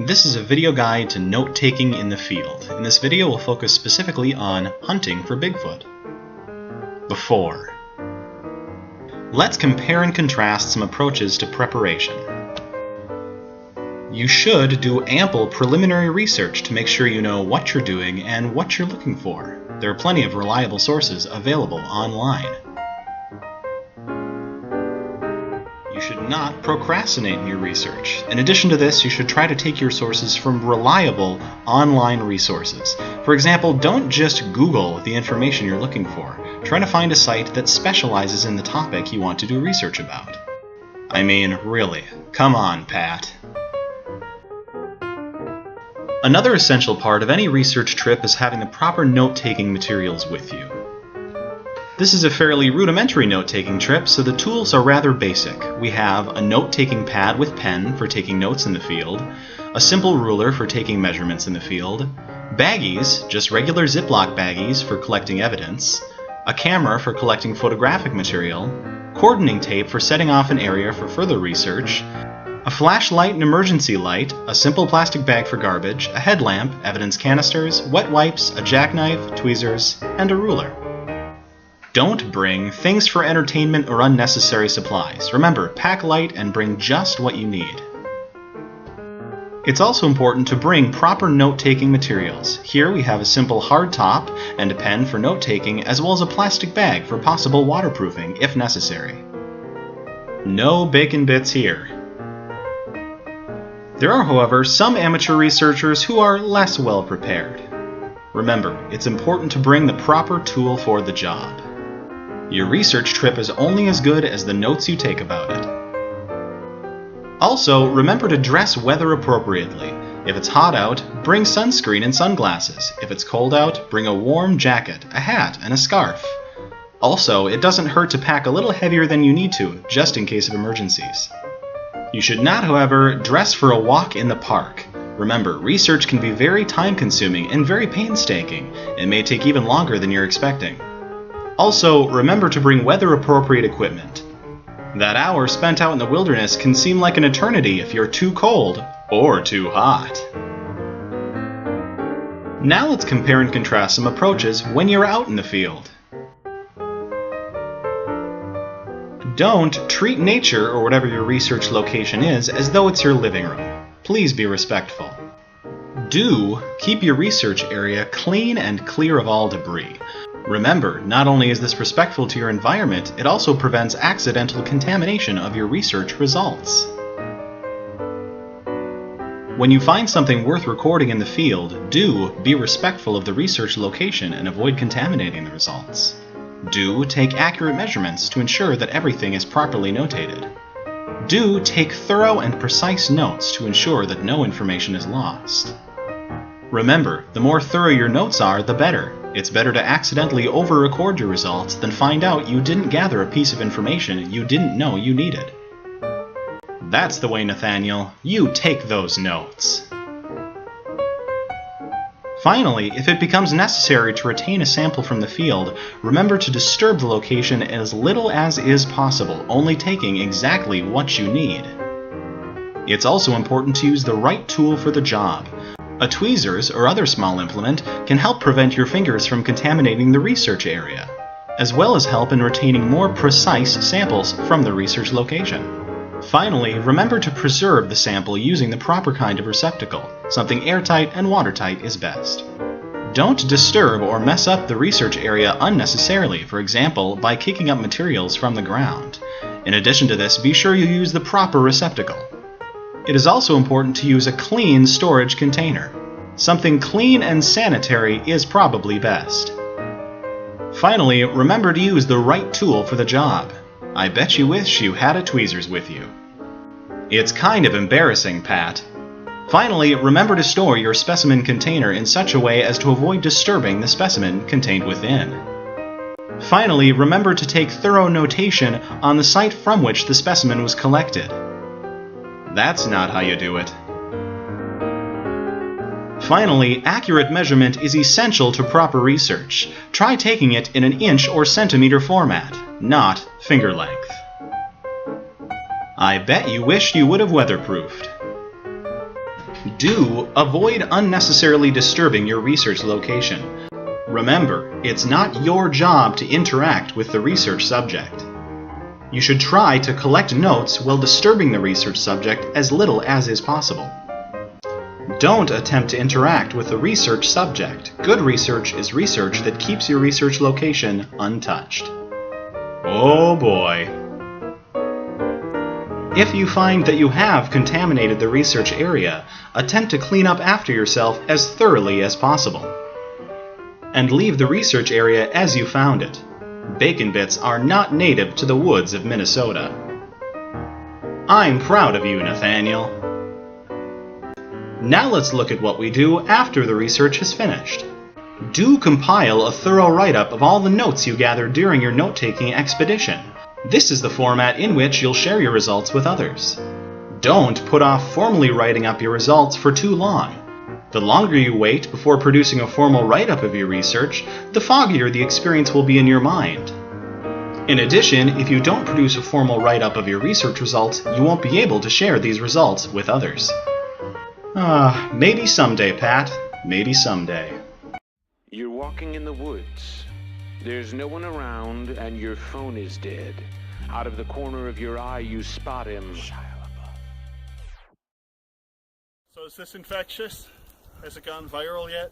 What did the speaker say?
This is a video guide to note-taking in the field. In this video, we'll focus specifically on hunting for Bigfoot. Before. Let's compare and contrast some approaches to preparation. You should do ample preliminary research to make sure you know what you're doing and what you're looking for. There are plenty of reliable sources available online. You should not procrastinate in your research. In addition to this, you should try to take your sources from reliable online resources. For example, don't just Google the information you're looking for. Try to find a site that specializes in the topic you want to do research about. I mean, really, come on, Pat. Another essential part of any research trip is having the proper note-taking materials with you. This is a fairly rudimentary note-taking trip, so the tools are rather basic. We have a note-taking pad with pen for taking notes in the field, a simple ruler for taking measurements in the field, baggies, just regular Ziploc baggies for collecting evidence, a camera for collecting photographic material, cordoning tape for setting off an area for further research, a flashlight and emergency light, a simple plastic bag for garbage, a headlamp, evidence canisters, wet wipes, a jackknife, tweezers, and a ruler. Don't bring things for entertainment or unnecessary supplies. Remember, pack light and bring just what you need. It's also important to bring proper note-taking materials. Here we have a simple hard top and a pen for note-taking, as well as a plastic bag for possible waterproofing if necessary. No bacon bits here. There are, however, some amateur researchers who are less well prepared. Remember, it's important to bring the proper tool for the job. Your research trip is only as good as the notes you take about it. Also, remember to dress weather appropriately. If it's hot out, bring sunscreen and sunglasses. If it's cold out, bring a warm jacket, a hat, and a scarf. Also, it doesn't hurt to pack a little heavier than you need to, just in case of emergencies. You should not, however, dress for a walk in the park. Remember, research can be very time-consuming and very painstaking. It may take even longer than you're expecting. Also, remember to bring weather-appropriate equipment. That hour spent out in the wilderness can seem like an eternity if you're too cold or too hot. Now let's compare and contrast some approaches when you're out in the field. Don't treat nature, or whatever your research location is, as though it's your living room. Please be respectful. Do keep your research area clean and clear of all debris. Remember, not only is this respectful to your environment, it also prevents accidental contamination of your research results. When you find something worth recording in the field, do be respectful of the research location and avoid contaminating the results. Do take accurate measurements to ensure that everything is properly notated. Do take thorough and precise notes to ensure that no information is lost. Remember, the more thorough your notes are, the better. It's better to accidentally over-record your results than find out you didn't gather a piece of information you didn't know you needed. That's the way, Nathaniel. You take those notes. Finally, if it becomes necessary to retain a sample from the field, remember to disturb the location as little as is possible, only taking exactly what you need. It's also important to use the right tool for the job. A tweezers or other small implement can help prevent your fingers from contaminating the research area, as well as help in retaining more precise samples from the research location. Finally, remember to preserve the sample using the proper kind of receptacle. Something airtight and watertight is best. Don't disturb or mess up the research area unnecessarily, for example, by kicking up materials from the ground. In addition to this, be sure you use the proper receptacle. It is also important to use a clean storage container. Something clean and sanitary is probably best. Finally, remember to use the right tool for the job. I bet you wish you had a tweezers with you. It's kind of embarrassing, Pat. Finally, remember to store your specimen container in such a way as to avoid disturbing the specimen contained within. Finally, remember to take thorough notation on the site from which the specimen was collected. That's not how you do it. Finally, accurate measurement is essential to proper research. Try taking it in an inch or centimeter format, not finger length. I bet you wish you would have weatherproofed. Do avoid unnecessarily disturbing your research location. Remember, it's not your job to interact with the research subject. You should try to collect notes while disturbing the research subject as little as is possible. Don't attempt to interact with the research subject. Good research is research that keeps your research location untouched. Oh boy. If you find that you have contaminated the research area, attempt to clean up after yourself as thoroughly as possible. And leave the research area as you found it. Bacon bits are not native to the woods of Minnesota. I'm proud of you, Nathaniel. Now let's look at what we do after the research is finished. Do compile a thorough write-up of all the notes you gathered during your note-taking expedition. This is the format in which you'll share your results with others. Don't put off formally writing up your results for too long. The longer you wait before producing a formal write-up of your research, the foggier the experience will be in your mind. In addition, if you don't produce a formal write-up of your research results, you won't be able to share these results with others. Maybe someday, Pat. Maybe someday. You're walking in the woods. There's no one around, and your phone is dead. Out of the corner of your eye, you spot him. So is this infectious? Has it gone viral yet?